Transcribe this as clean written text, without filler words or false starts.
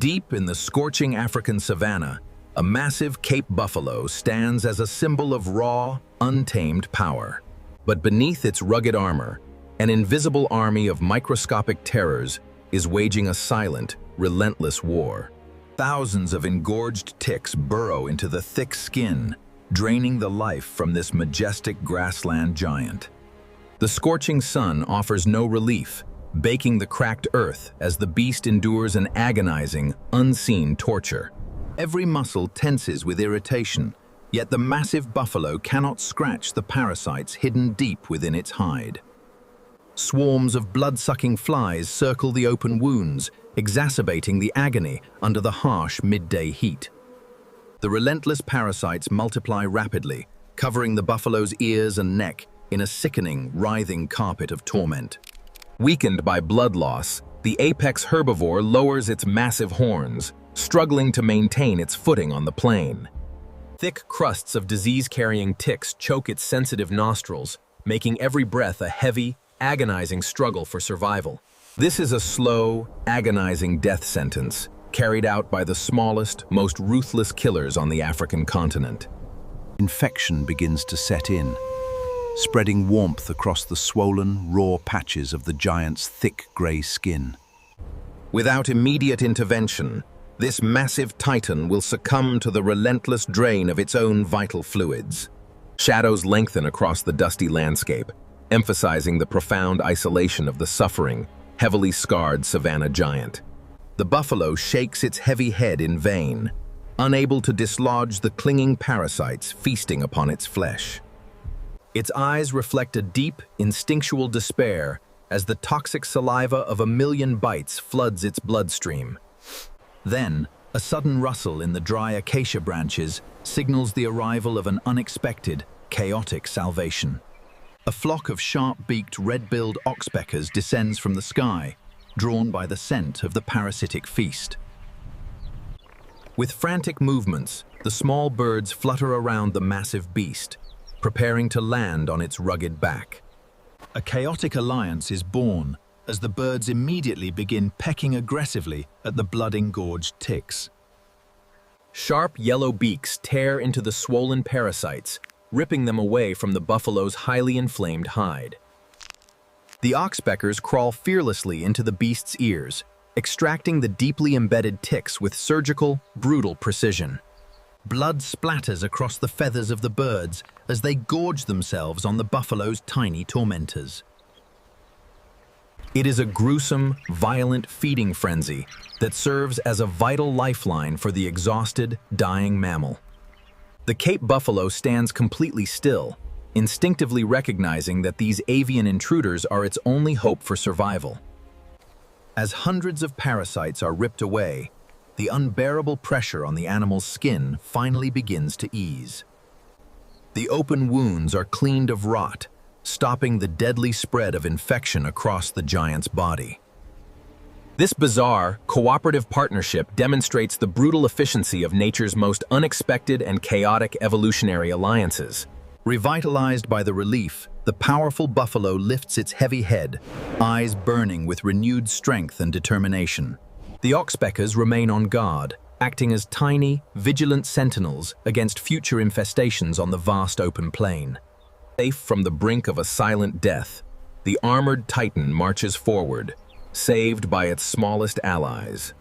Deep in the scorching African savanna, a massive Cape buffalo stands as a symbol of raw, untamed power. But beneath its rugged armor, an invisible army of microscopic terrors is waging a silent, relentless war. Thousands of engorged ticks burrow into the thick skin, draining the life from this majestic grassland giant. The scorching sun offers no relief, baking the cracked earth as the beast endures an agonizing, unseen torture. Every muscle tenses with irritation, yet the massive buffalo cannot scratch the parasites hidden deep within its hide. Swarms of blood-sucking flies circle the open wounds, exacerbating the agony under the harsh midday heat. The relentless parasites multiply rapidly, covering the buffalo's ears and neck in a sickening, writhing carpet of torment. Weakened by blood loss, the apex herbivore lowers its massive horns, struggling to maintain its footing on the plain. Thick crusts of disease-carrying ticks choke its sensitive nostrils, making every breath a heavy, agonizing struggle for survival. This is a slow, agonizing death sentence, carried out by the smallest, most ruthless killers on the African continent. Infection begins to set in, spreading warmth across the swollen, raw patches of the giant's thick gray skin. Without immediate intervention, this massive titan will succumb to the relentless drain of its own vital fluids. Shadows lengthen across the dusty landscape, emphasizing the profound isolation of the suffering, heavily scarred savanna giant. The buffalo shakes its heavy head in vain, unable to dislodge the clinging parasites feasting upon its flesh. Its eyes reflect a deep, instinctual despair as the toxic saliva of a million bites floods its bloodstream. Then, a sudden rustle in the dry acacia branches signals the arrival of an unexpected, chaotic salvation. A flock of sharp-beaked red-billed oxpeckers descends from the sky, drawn by the scent of the parasitic feast. With frantic movements, the small birds flutter around the massive beast, preparing to land on its rugged back. A chaotic alliance is born as the birds immediately begin pecking aggressively at the blood-engorged ticks. Sharp yellow beaks tear into the swollen parasites, ripping them away from the buffalo's highly inflamed hide. The oxpeckers crawl fearlessly into the beast's ears, extracting the deeply embedded ticks with surgical, brutal precision. Blood splatters across the feathers of the birds as they gorge themselves on the buffalo's tiny tormentors. It is a gruesome, violent feeding frenzy that serves as a vital lifeline for the exhausted, dying mammal. The Cape buffalo stands completely still, instinctively recognizing that these avian intruders are its only hope for survival. As hundreds of parasites are ripped away, the unbearable pressure on the animal's skin finally begins to ease. The open wounds are cleaned of rot, stopping the deadly spread of infection across the giant's body. This bizarre, cooperative partnership demonstrates the brutal efficiency of nature's most unexpected and chaotic evolutionary alliances. Revitalized by the relief, the powerful buffalo lifts its heavy head, eyes burning with renewed strength and determination. The oxpeckers remain on guard, acting as tiny, vigilant sentinels against future infestations on the vast open plain. Safe from the brink of a silent death, the armored titan marches forward, saved by its smallest allies.